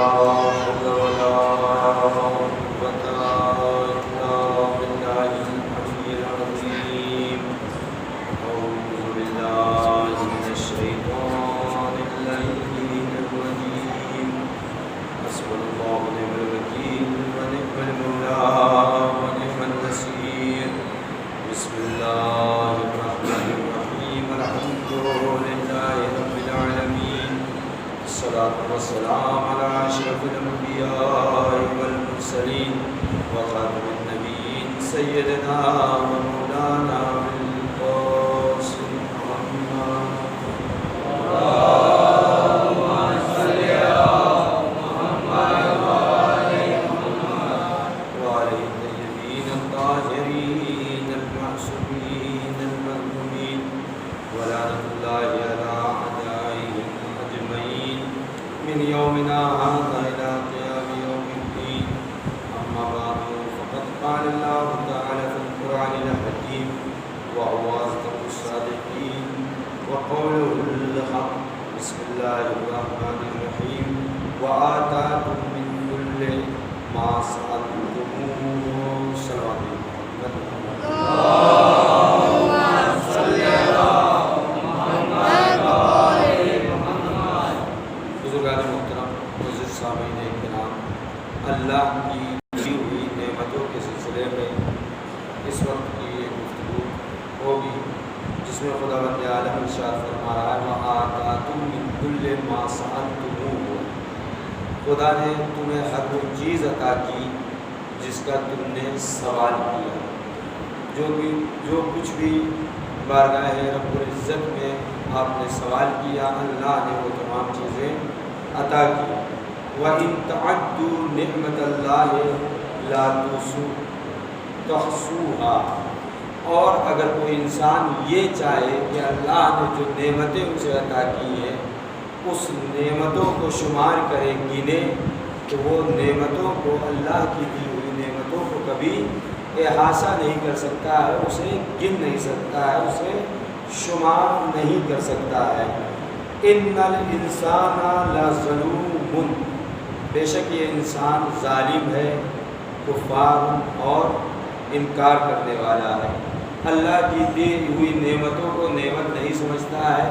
لا حول ولا قوة إلا بالله العلي العظيم. أعوذ بالله من الشيطان اللعين الرجيم. حسبنا الله ونعم الوكيل ونعم المولى ونعم النصير. بسم الله الرحمن الرحيم. الحمد لله رب العالمين. الصلاة والسلام على أشرف الأنبياء والمرسلين وخاتم النبيين سيدنا ومولانا القاسم محمد. اللهم صل على محمد وآل محمد وعلى الطيبين الطاهرين المعصومين المأمونين ولعنة الله على أعدائهم أجمعين من يومنا هذا إلى قيام يوم الدين. أما بعد فقد قال الله تعالى في القرآن الحكيم وهو أصدق الصادقين وقوله الحق. بسم الله الرحمن الرحيم. وآتاكم من كل ما سألتموه. صلى الله عليه اللہ کی دی ہوئی نعمتوں کے سلسلے میں اس وقت کی ایک گفتگو ہوگی جس میں خدا بند عالم ارشاد فرما رہا ہے وآتاکم من کل ما سألتموه. خدا نے تمہیں ہر وہ چیز عطا کی جس کا تم نے سوال کیا. جو کچھ بھی بارگاہ رب العزت میں آپ نے سوال کیا اللہ نے وہ تمام چیزیں عطا کی. وَإِن تَعُدُّوا نِعْمَةَ اللَّهِ لَا تُحْصُوهَا. اور اگر کوئی انسان یہ چاہے کہ اللہ نے جو نعمتیں اسے عطا کی ہیں اس نعمتوں کو شمار کرے گنے تو وہ نعمتوں کو اللہ کی دی ہوئی نعمتوں کو کبھی احاطہ نہیں کر سکتا ہے, اسے گن نہیں سکتا ہے, اسے شمار نہیں کر سکتا ہے. اِنَّ الْإِنسَانَ لَظَلُومٌ. بے شک یہ انسان ظالم ہے, کفار اور انکار کرنے والا ہے. اللہ کی دی ہوئی نعمتوں کو نعمت نہیں سمجھتا ہے,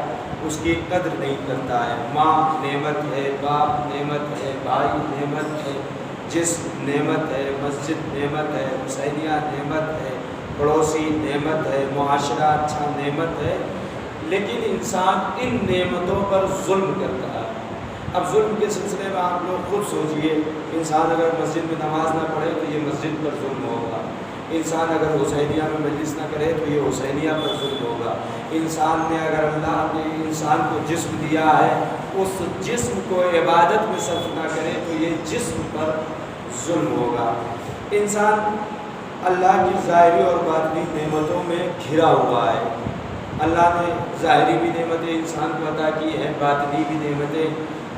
اس کی قدر نہیں کرتا ہے. ماں نعمت ہے, باپ نعمت ہے, بھائی نعمت ہے, جسم نعمت ہے, مسجد نعمت ہے, حسینیہ نعمت ہے, پڑوسی نعمت ہے, معاشرہ اچھا نعمت ہے. لیکن انسان ان نعمتوں پر ظلم کرتا ہے. اب ظلم کے سلسلے میں آپ لوگ خود سوچئے, انسان اگر مسجد میں نماز نہ پڑھے تو یہ مسجد پر ظلم ہوگا. انسان اگر حسینیہ میں مجلس نہ کرے تو یہ حسینیہ پر ظلم ہوگا. انسان نے اگر اللہ نے انسان کو جسم دیا ہے اس جسم کو عبادت میں صرف نہ کرے تو یہ جسم پر ظلم ہوگا. انسان اللہ کی ظاہری اور باطنی نعمتوں میں گھرا ہوا ہے. اللہ نے ظاہری بھی نعمتیں انسان کو عطا کی ہیں, باطنی بھی نعمتیں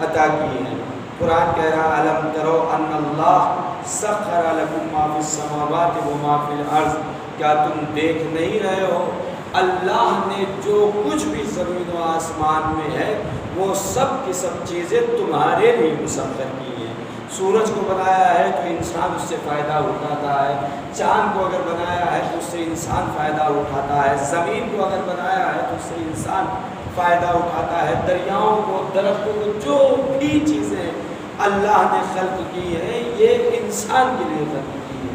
عطا کی ہیں. قرآن کہہ رہا الم ترو ان اللہ سخر لکم ما فی السماوات و ما فی الارض. کیا تم دیکھ نہیں رہے ہو اللہ نے جو کچھ بھی زمین و آسمان میں ہے وہ سب کی سب چیزیں تمہارے لیے مسخر کی ہیں. سورج کو بنایا ہے تو انسان اس سے فائدہ اٹھاتا ہے, چاند کو اگر بنایا ہے تو اس سے انسان فائدہ اٹھاتا ہے, زمین کو اگر بنایا ہے تو اس سے انسان فائدہ اٹھاتا ہے, دریاؤں کو, درختوں کو, جو بھی چیزیں اللہ نے خلق کی ہیں یہ انسان کے لیے خلق کی ہے.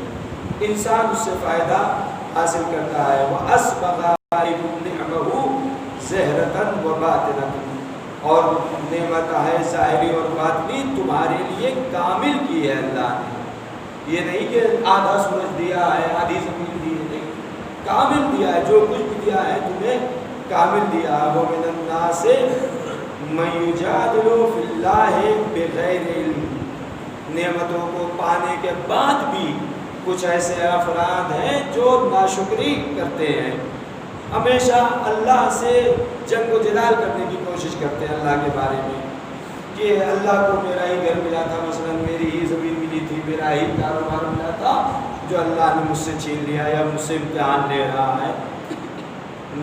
انسان اس سے فائدہ حاصل کرتا ہے. وَأَسْبَغَ عَلَيْكُمْ نِعْمَهُ ظَاهِرَةً وَبَاطِنَةً. اور نعمت ہے ظاہری اور باطنی تمہارے لیے کامل کی ہے اللہ نے. یہ نہیں کہ آدھا سورج دیا ہے, آدھی زمین دی ہے, نہیں, کامل دیا ہے. جو کچھ بھی دیا ہے تمہیں کامل دیا. وَمِنَ النَّاسِ مَن يُجَادِلُ فِي اللَّهِ بِغَيْرِ عِلْمٍ. نعمتوں کو پانے کے بعد بھی کچھ ایسے افراد ہیں جو ناشکری کرتے ہیں, ہمیشہ اللہ سے جنگ و جدال کرنے کی کوشش کرتے ہیں اللہ کے بارے میں کہ اللہ کو میرا ہی گھر ملا تھا, مثلا میری ہی زمین ملی تھی, میرا ہی کاروبار ملا تھا جو اللہ نے مجھ سے چھین لیا یا مجھ سے امتحان لے رہا ہے.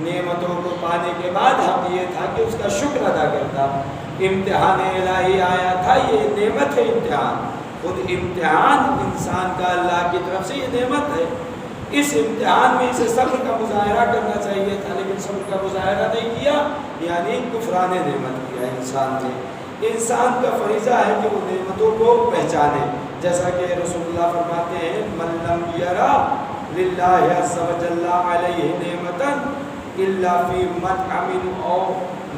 نعمتوں کو پانے کے بعد حق یہ تھا کہ اس کا شکر ادا کرتا. امتحان الہی آیا تھا، یہ نعمت ہے امتحان، خود امتحان انسان کا اللہ کی طرف سے یہ نعمت ہے۔ اس امتحان میں اسے صبر کا مظاہرہ کرنا چاہیے تھا، لیکن صبر کا مظاہرہ نہیں کیا، یعنی کفران نعمت کیا انسان نے۔ انسان کا فریضہ ہے کہ وہ نعمتوں کو پہچانے، جیسا کہ رسول اللہ فرماتے ہیں من لم یرا للہ عز وجل علیہ نعمتا الا فی مطعم او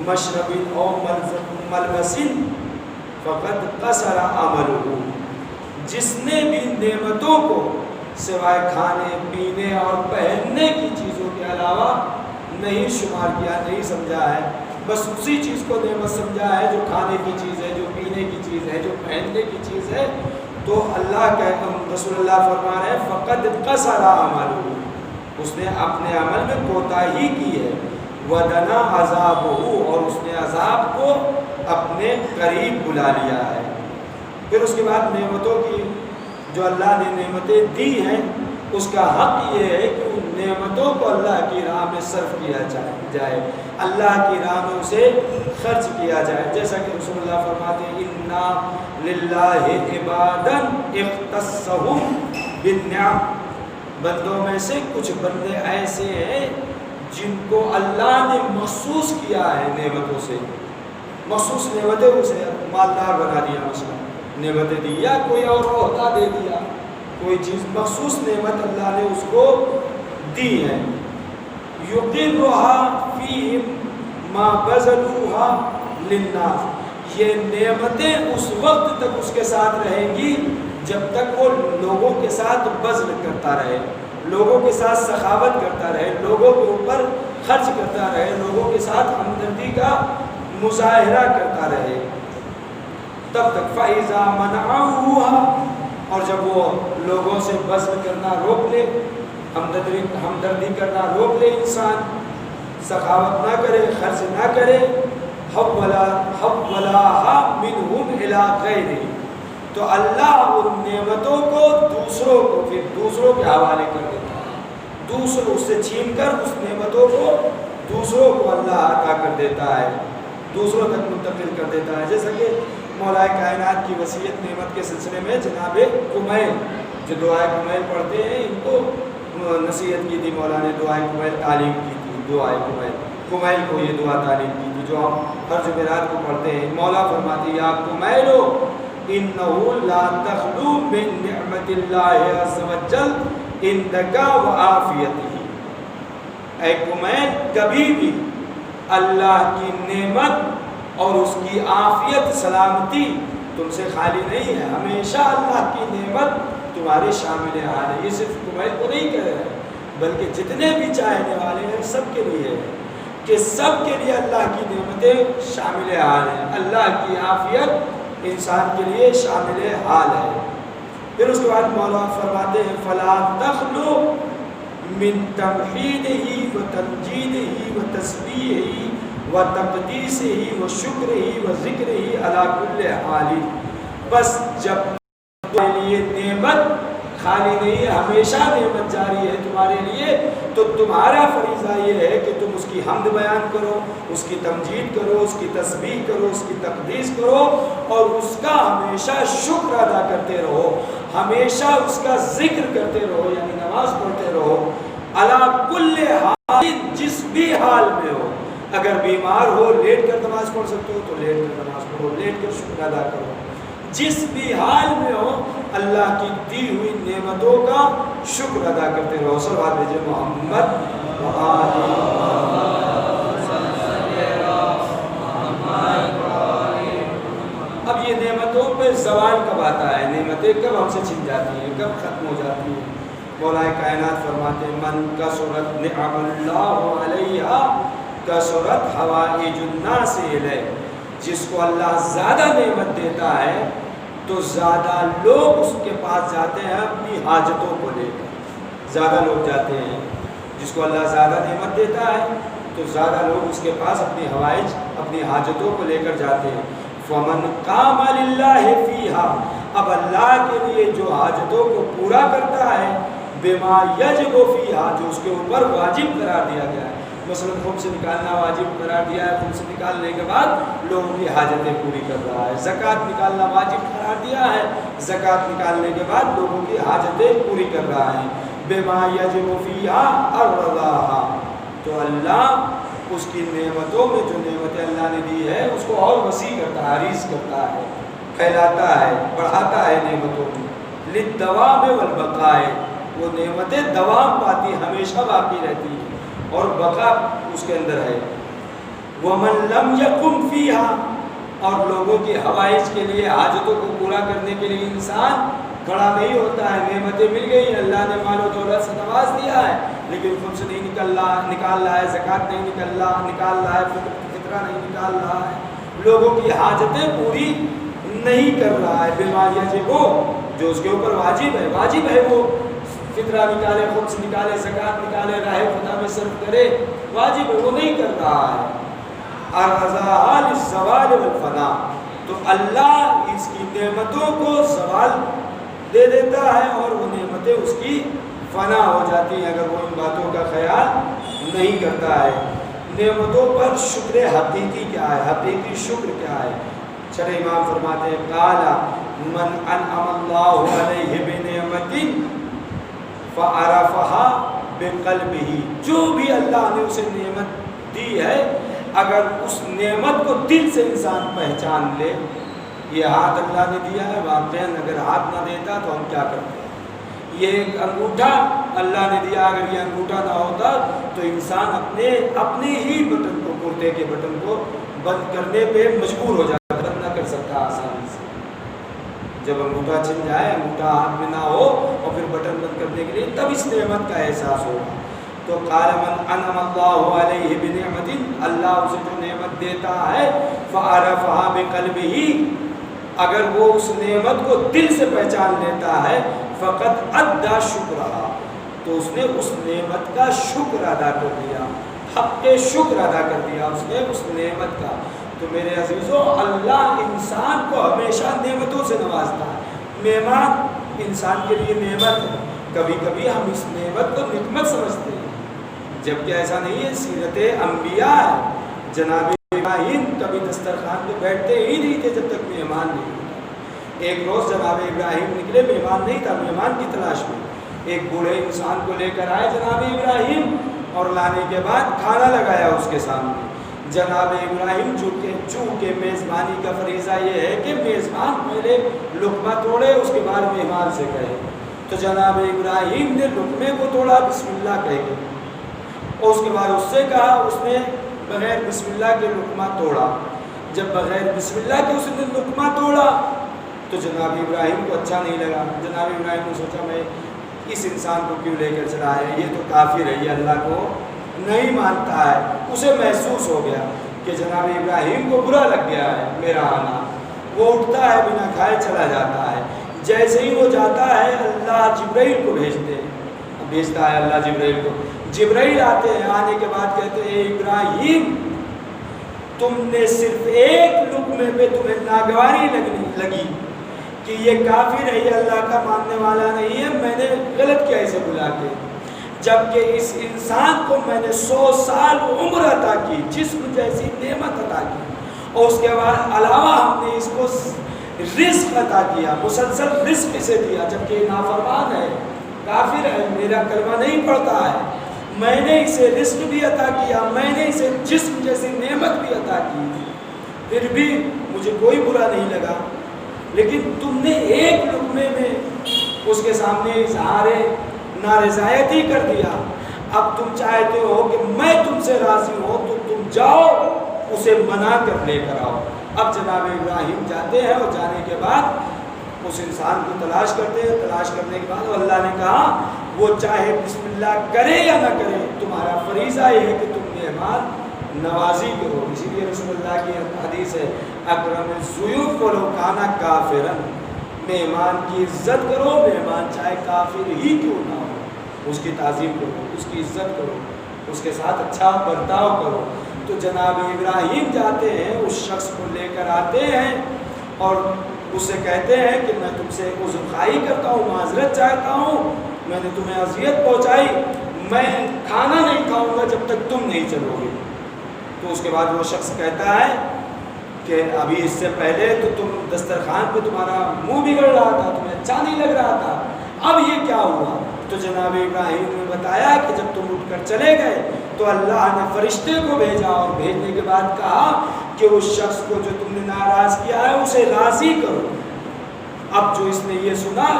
مشرب او ملبس فقد قصر عملہ، جس نے بھی نعمتوں کو سوائے کھانے پینے اور پہننے کی چیزوں کے علاوہ نہیں شمار کیا، نہیں سمجھا ہے، بس اسی چیز کو نعمت سمجھا ہے جو کھانے کی چیز ہے، جو پینے کی چیز ہے، جو پہننے کی چیز ہے، تو اللہ کا رسول اللہ فرما رہے ہیں فقد قصر عملہ، اس نے اپنے عمل میں کوتاہی کی ہے، ودنا عذابہ، اور اس نے عذاب کو اپنے قریب بلا لیا ہے۔ پھر اس کے بعد نعمتوں کی جو اللہ نے نعمتیں دی ہیں اس کا حق یہ ہے کہ ان نعمتوں کو اللہ کی راہ میں صرف کیا جائے، اللہ کی راہ میں اسے خرچ کیا جائے، جیسا کہ رسول اللہ فرماتے ہیں اِنَّا لِلَّهِ عِبَادًا اخْتَصَّهُمْ بِالنِّعَمِ، بندوں میں سے کچھ بندے ایسے ہیں جن کو اللہ نے مخصوص کیا ہے نعمتوں سے، مخصوص نعمتیں اسے مالدار بنا دیا، مثلا نعمتیں دی، یا کوئی اور عہدہ دے دیا، کوئی چیز مخصوص نعمت اللہ نے اس کو دی ہے، یُقِرُّهَا فِيهِمْ مَا بَذَلُوهَا لِلنَّاسِ، یہ نعمتیں اس وقت تک اس کے ساتھ رہیں گی جب تک وہ لوگوں کے ساتھ بذل کرتا رہے، لوگوں کے ساتھ سخاوت کرتا رہے، لوگوں کے اوپر خرچ کرتا رہے، لوگوں کے ساتھ ہمدردی کا مظاہرہ کرتا رہے، تب تک فَإِذَا مَنَعَوْهَا، اور جب وہ لوگوں سے بذل کرنا روک لے، ہمدردی کرنا روک لے، انسان سخاوت نہ کرے، خرچ نہ کرے، حَوَّلَهَا مِنْهُمْ إِلَىٰ غَيْرِهِ، تو اللہ ان نعمتوں کو دوسروں کو پھر دوسروں کے حوالے کر دیتا ہے، دوسروں سے چھین کر اس نعمتوں کو دوسروں کو اللہ عطا کر دیتا ہے، دوسروں تک منتقل کر دیتا ہے، جیسا کہ مولا کائنات کی وصیت نعمت کے سلسلے میں جناب کمیل جو دعائے کمیل پڑھتے ہیں، ان کو نصیحت کی تھی مولا نے، دعائے کمیل تعلیم کی تھی، دعائے کمیل کو یہ دعا تعلیم کی تھی جو ہم ہر جمعرات کو پڑھتے ہیں۔ مولا فرماتے یا کمیلو انہو لا تخلو من نعمت اللہ عز وجل اندکا و آفیتہ، اے کمیل کبھی بھی اللہ کی نعمت اور اس کی عافیت سلامتی تم سے خالی نہیں ہے، ہمیشہ اللہ کی نعمت تمہارے شامل حال ہے۔ یہ صرف کمیل کو نہیں کہہ رہے ہیں بلکہ جتنے بھی چاہنے والے ہیں سب کے لیے ہے کہ سب کے لیے اللہ کی نعمتیں شامل حال ہیں، اللہ کی عافیت انسان کے لیے شامل حال ہے۔ پھر اس کے بعد مولا فرماتے ہیں فلا تخلو من تمحیدہ و تمجیدہ و تسبیحہ و تقدیسہ و شکرہ و ذکرہ علی کل حال، بس جب تمہارے لیے نعمت خالی نہیں ہے، ہمیشہ نعمت جاری ہے تمہارے لیے، تو تمہارا فریضہ یہ ہے کہ تم اس کی حمد بیان کرو، اس کی تمجید کرو، اس کی تسبیح کرو، اس کی تقدیس کرو، اور اس کا ہمیشہ شکر ادا کرتے رہو، ہمیشہ اس کا ذکر کرتے رہو، یعنی نماز پڑھتے رہو، علی کل حال، جس بھی حال میں ہو، اگر بیمار ہو لیٹ کر نماز پڑھ سکتے ہو تو لیٹ کر نماز پڑھو، لیٹ کر شکر ادا کرو، جس بھی حال میں ہو اللہ کی دی ہوئی نعمتوں کا شکر ادا کرتے رہو۔ صلوات بھیجئے محمد اب یہ نعمتوں پہ زوال کب آتا ہے، نعمتیں کب ہم سے چھن جاتی ہیں، کب ختم ہو جاتی ہیں؟ مولا کائنات فرماتے ہیں من کثرت نعم اللہ علیہ کثرت حوائج الناس الیہ، جس کو اللہ زیادہ نعمت دیتا ہے تو زیادہ لوگ اس کے پاس جاتے ہیں اپنی حاجتوں کو لے کر، زیادہ لوگ جاتے ہیں، جس کو اللہ زیادہ نعمت دیتا ہے تو زیادہ لوگ اس کے پاس اپنی حوائج اپنی حاجتوں کو لے کر جاتے ہیں۔ فمن قام للہ فیہا، اب اللہ کے لیے جو حاجتوں کو پورا کرتا ہے، بما یجب فیہا، جو اس کے اوپر واجب قرار دیا گیا ہے، مثلا خمس نکالنا واجب قرار دیا ہے، خمس نکالنے کے بعد لوگوں کی حاجتیں پوری کر رہا ہے۔ زکوٰۃ نکالنا واجب قرار دیا ہے، زکوٰۃ نکالنے کے بعد لوگوں کی حاجتیں پوری کر رہا ہے۔ بما یجب فیہا الرضا، تو اللہ اس کی نعمتوں میں جو نعمتیں اللہ نے دی ہے اس کو اور وسیع کرتا ہے، عریض کرتا ہے، پھیلاتا ہے، بڑھاتا ہے نعمتوں میں۔ للدوام والبقاء، وہ نعمتیں دوام پاتی، ہمیشہ باقی رہتی ہیں اور بقا اس کے اندر ہے۔ ومن لم یقم فیہا، اور لوگوں کی حوائج کے لیے، حاجتوں کو پورا کرنے کے لیے انسان کھڑا نہیں ہوتا ہے۔ نعمتیں مل گئی، اللہ نے مال و دولت سے نواز دیا ہے، لیکن خمس نہیں نکال رہا ہے، زکوٰۃ نہیں نکال رہا ہے، فطرہ نہیں نکال رہا ہے، لوگوں کی حاجتیں پوری نہیں کر رہا ہے۔ بما یجب، جو اس کے اوپر واجب ہے وہ فطرہ نکالے، خمس نکالے، زکوٰۃ نکالے، راہ خدا میں صرف کرے، واجب ہے، وہ نہیں کر رہا ہے۔ الرضا للزوال والفنا، تو اللہ اس کی نعمتوں کو زوال دے دیتا ہے اور وہ نعمتیں اس کی فنا ہو جاتی ہیں اگر وہ ان باتوں کا خیال نہیں کرتا ہے۔ نعمتوں پر شکر حقیقی کیا ہے؟ حقیقی شکر کیا ہے؟ چھٹے امام فرماتے ہیں قال من انعم اللہ علیہ بنعمت فعرفها بقلبہ، جو بھی اللہ نے اسے نعمت دی ہے اگر اس نعمت کو دل سے انسان پہچان لے، یہ ہاتھ اللہ نے دیا ہے، واقعاً اگر ہاتھ نہ دیتا تو ہم کیا کرتے ہیں؟ یہ ایک انگوٹھا اللہ نے دیا، اگر یہ انگوٹھا نہ ہوتا تو انسان اپنے ہی بٹن کو، کرتے کے بٹن کو بند کرنے پہ مجبور ہو جاتا، بند نہ کر سکتا آسانی سے۔ جب انگوٹھا چھن جائے، انگوٹھا ہاتھ میں نہ ہو اور پھر بٹن بند کرنے کے لیے، تب اس نعمت کا احساس ہوگا۔ تو قال من انعم اللہ علیہ بنعمت، اللہ اسے جو نعمت دیتا ہے فعرفها بقلبہ، اگر وہ اس نعمت کو دل سے پہچان لیتا ہے، فقط ادا شکرہ، تو اس نے اس نعمت کا شکر ادا کر دیا، حق شکر ادا کر دیا اس نے اس نعمت کا۔ تو میرے عزیزوں، اللہ انسان کو ہمیشہ نعمتوں سے نوازتا ہے۔ مہمان انسان کے لیے نعمت ہے، کبھی کبھی ہم اس نعمت کو نعمت سمجھتے ہیں، جبکہ ایسا نہیں ہے۔ سیرت انبیاء ہے، جناب ابراہیم کبھی دسترخوان پہ بیٹھتے ہی نہیں تھے جب تک مہمان نہیں ہوتا۔ ایک روز جناب ابراہیم نکلے، مہمان نہیں تھا، مہمان کی تلاش میں ایک بوڑھے انسان کو لے کر آئے جناب ابراہیم، اور لانے کے بعد کھانا لگایا اس کے سامنے۔ جناب ابراہیم چونکہ میزبانی کا فریضہ یہ ہے کہ میزبان پہلے لقمہ توڑے، اس کے بعد مہمان سے کہے، تو جناب ابراہیم نے لقمے کو توڑا بسم اللہ کہہ کے، اور اس کے بعد اس سے کہا، اس نے بغیر بسم اللہ کے لقمہ توڑا۔ جب بغیر بسم اللہ کے اس نے لقمہ توڑا تو جناب ابراہیم کو اچھا نہیں لگا۔ جناب ابراہیم نے سوچا میں اس انسان کو کیوں لے کر چلا ہے، یہ تو کافر ہے، یہ اللہ کو نہیں مانتا ہے۔ اسے محسوس ہو گیا کہ جناب ابراہیم کو برا لگ گیا ہے میرا آنا۔ وہ اٹھتا ہے، بنا کھائے چلا جاتا ہے۔ جیسے ہی وہ جاتا ہے، اللہ جبرائیل کو بھیجتا ہے اللہ جبرائیل کو۔ جبرائیل آتے ہیں، آنے کے بعد کہتے ہیں ابراہیم تم نے صرف ایک لقمے پہ تمہیں ناگواری لگی کہ یہ کافر ہے، یہ اللہ کا ماننے والا نہیں ہے، میں نے غلط کیا اسے بلا کے، جبکہ اس انسان کو میں نے 100 سال عمر عطا کی، جسم جیسی نعمت عطا کی، اور اس کے بعد علاوہ ہم نے اس کو رزق عطا کیا، مسلسل رزق اسے دیا، جبکہ یہ نافرمان ہے، کافر ہے، میرا کلمہ نہیں پڑھتا ہے، میں نے اسے رزق بھی عطا کیا، میں نے اسے جسم جیسی نعمت بھی عطا کی، پھر بھی مجھے کوئی برا نہیں لگا، لیکن تم نے ایک لقمے میں اس کے سامنے اظہار نارضایتی کر دیا۔ اب تم چاہتے ہو کہ میں تم سے راضی ہوں تو تم جاؤ اسے منا کر لے کر آؤ۔ اب جناب ابراہیم جاتے ہیں، اور جانے کے بعد اس انسان کو تلاش کرتے ہیں، تلاش کرنے کے بعد اللہ نے کہا وہ چاہے بسم اللہ کرے یا نہ کرے، تمہارا فریضہ یہ ہے کہ تم مہمان نوازی کرو۔ اسی لیے رسول اللہ کی حدیث ہے اکرم الضیوف ولو کان کافرا، مہمان کی عزت کرو، مہمان چاہے کافر ہی کیوں نہ ہو، اس کی تعظیم کرو، اس کی عزت کرو، اس کے ساتھ اچھا برتاؤ کرو۔ تو جناب ابراہیم جاتے ہیں، اس شخص کو لے کر آتے ہیں اور اس سے کہتے ہیں کہ میں تم سے عذرخواہی کرتا ہوں، معذرت چاہتا ہوں، میں نے تمہیں اذیت پہنچائی، میں کھانا نہیں کھاؤں گا جب تک تم نہیں چلو گے۔ تو اس کے بعد وہ شخص کہتا ہے کہ ابھی اس سے پہلے تو تم دسترخوان پہ تمہارا منہ بگڑ رہا تھا، تمہیں اچھا نہیں لگ رہا تھا، اب یہ کیا ہوا؟ تو جناب ابراہیم نے بتایا کہ جب تم اٹھ کر چلے گئے تو اللہ نے فرشتے کو بھیجا، اور بھیجنے کے بعد کہا کہ اس شخص کو جو تم نے ناراض کیا ہے اسے راضی کرو۔ اب جو اس نے یہ سنا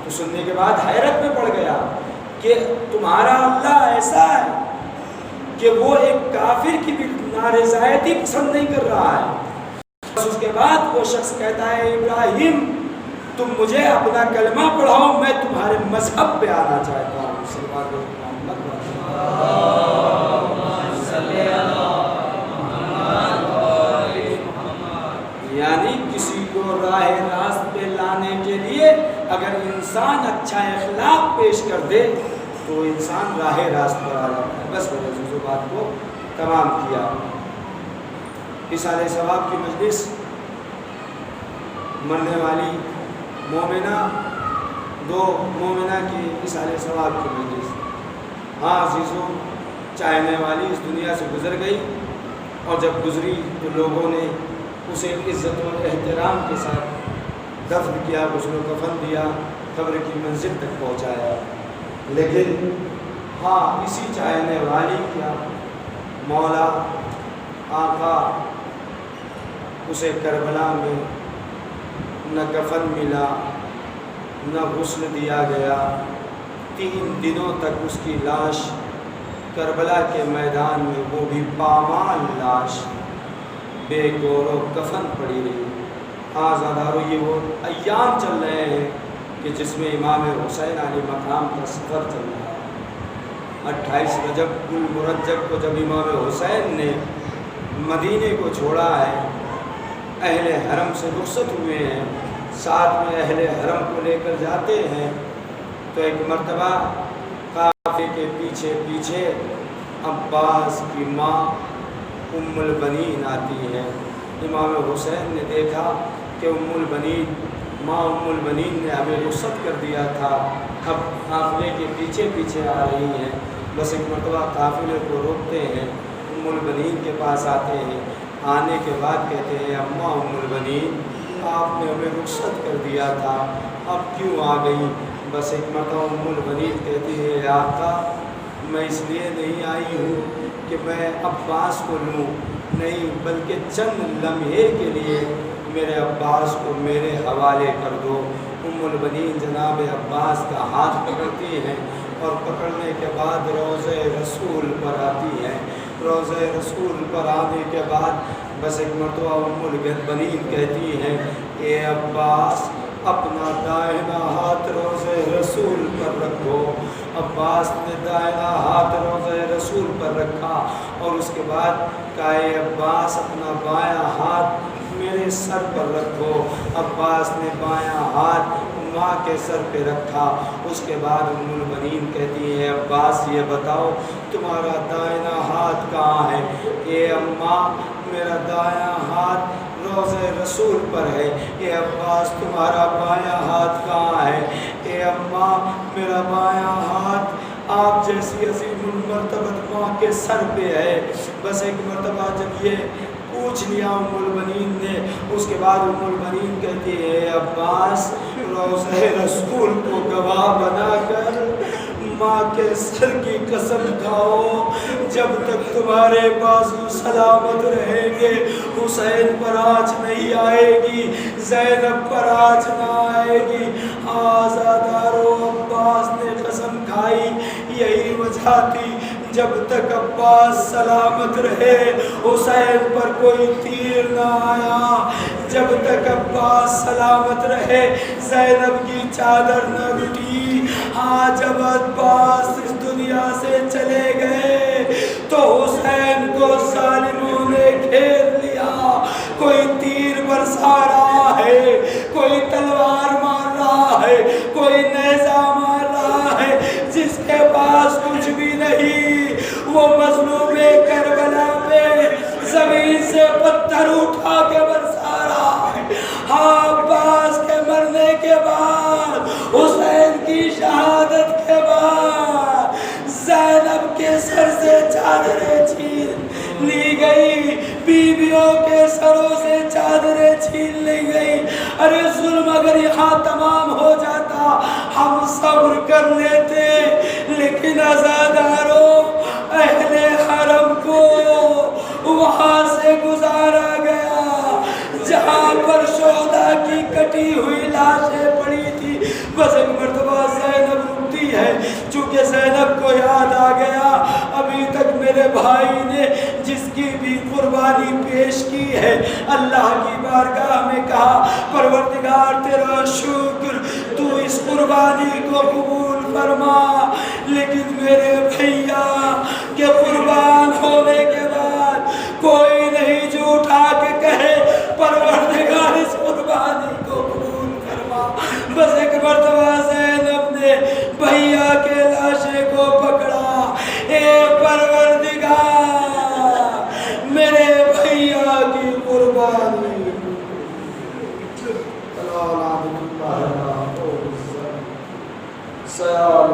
تو سننے کے بعد حیرت میں پڑ گیا کہ تمہارا اللہ ایسا ہے کہ وہ ایک کافر کی بھی نارضایتی پسند نہیں کر رہا ہے۔ بس اس کے بعد وہ شخص کہتا ہے ابراہیم تم مجھے اپنا کلمہ پڑھاؤ، میں تمہارے مذہب پہ آنا چاہتا ہوں۔ یعنی کسی کو راہ راست پہ لانے کے لیے اگر انسان اچھا اخلاق پیش کر دے تو انسان راہ راست پر آ جاتا ہے۔ بس میں نے جو بات کو تمام کیا۔ اصالہ ثواب کی مجلس، مرنے والی مومنہ، دو مومنہ کی اصالہ ثواب کی مجلس۔ ہاں عزیزوں، چاہنے والی اس دنیا سے گزر گئی، اور جب گزری تو لوگوں نے اسے عزت و احترام کے ساتھ دفن کیا، غسل و کفن دیا، قبر کی منزل تک پہنچایا۔ لیکن ہاں اسی چاہنے والی کیا مولا آقا اسے کربلا میں نہ کفن ملا، نہ غسل دیا گیا، 3 دنوں تک اس کی لاش کربلا کے میدان میں، وہ بھی پامال لاش، بے گور و کفن پڑی رہی۔ آزادارو، یہ وہ ایام چل رہے ہیں کہ جس میں امام حسین علیہ مقام کا سفر چل رہا ہے۔ 28 رجب المرجب کو جب امام حسین نے مدینے کو چھوڑا ہے، اہل حرم سے رخصت ہوئے ہیں، ساتھ میں اہل حرم کو لے کر جاتے ہیں، تو ایک مرتبہ قافلے کے پیچھے پیچھے عباس کی ماں ام البنین آتی ہے۔ امام حسین نے دیکھا کہ ام البنین، ماں ام البنین نے ہمیں رخصت کر دیا تھا، اب قافلے کے پیچھے پیچھے آ رہی ہیں۔ بس ایک مرتبہ قافلے کو روکتے ہیں، ام البنین کے پاس آتے ہیں، آنے کے بعد کہتے ہیں اماں ام البنین آپ نے ہمیں رخصت کر دیا تھا، اب کیوں آ گئی؟ بس ایک مرتبہ ام البنین کہتی ہے آقا میں اس لیے نہیں آئی ہوں کہ میں عباس کو لوں، نہیں بلکہ چند لمحے کے لیے میرے عباس کو میرے حوالے کر دو۔ ام البنین جناب عباس کا ہاتھ پکڑتی ہیں، اور پکڑنے کے بعد روضہ رسول پر آتی ہیں۔ روضہ رسول پر آنے کے بعد بس ایک مرتبہ ام البنین کہتی ہیں اے عباس اپنا دائنا ہاتھ روضہ رسول پر رکھو۔ عباس نے دائنا ہاتھ روضہ رسول پر رکھا، اور اس کے بعد کہا اے عباس اپنا بایاں ہاتھ میرے سر پر رکھو۔ عباس نے بایاں ہاتھ ماں کے سر پہ رکھا۔ اس کے بعد ام البنین کہتی ہے عباس یہ بتاؤ تمہارا دائنا ہاتھ کہاں ہے؟ اے اماں میرا دایاں ہاتھ روضہ رسول پر ہے۔ اے عباس تمہارا بایاں ہاتھ کہاں ہے؟ اے اماں میرا بایاں ہاتھ آپ جیسی عظیم المرتبت ماں کے سر پہ ہے۔ بس ایک مرتبہ جب یہ پوچھ لیا ام البنین نے، اس کے بعد ام البنین کہتی ہے عباس روضہ رسول کو گواہ بنا کر ماں کے سر کی قسم کھاؤ جب تک تمہارے بازو سلامت رہیں گے حسین پر آنچ نہیں آئے گی، زینب پر آنچ نہ آئے گی۔ آزادارو عباس نے قسم کھائی، یہی وجہ تھی جب تک عباس سلامت رہے حسین پر کوئی تیر نہ آیا، جب تک عباس سلامت رہے زینب کی چادر نہ ٹوٹی۔ ہاں جب عباس اس دنیا سے چلے گئے تو حسین کو ظالموں نے گھیر لیا، کوئی تیر برسا رہا ہے، کوئی تلوار مار رہا ہے، کوئی نیزہ مار رہا ہے، جس کے پاس کچھ بھی نہیں وہ مظلوم کربلا پہ زمین سے پتھر اٹھا کے برسا رہا ہے۔ ہاں عباس کے مرنے کے بعد، حسین کی شہادت کے بعد بیویوں کے سروں سے چادریں چھین لی گئی. ارے ظلم اگر یہاں تمام ہو جاتا ہم صبر کر لیتے، لیکن عزاداروں اہل حرم کو وہاں سے گزارا گیا جہاں پر شہداء کی کٹی ہوئی لاشیں پڑی تھی. بس ایک مرتبہ زینب رکتی ہے، چونکہ زینب کو یاد آ گیا ابھی تک میرے بھائی نے جس کی بھی قربانی پیش کی ہے. اللہ کی بارگاہ میں کہا پروردگار تیرا شکر، تو اس قربانی کو قبول فرما. لیکن میرے بھیا کے قربان ہونے کے بعد کوئی نہیں جو اٹھا کے کہے پروردگار اس قربانی کو قبول فرما. بس ایک مرتبہ زینب نے بھیا کے لاشے کو پکڑا، اے پروردگار میرے بھیا کی قربانی. سیال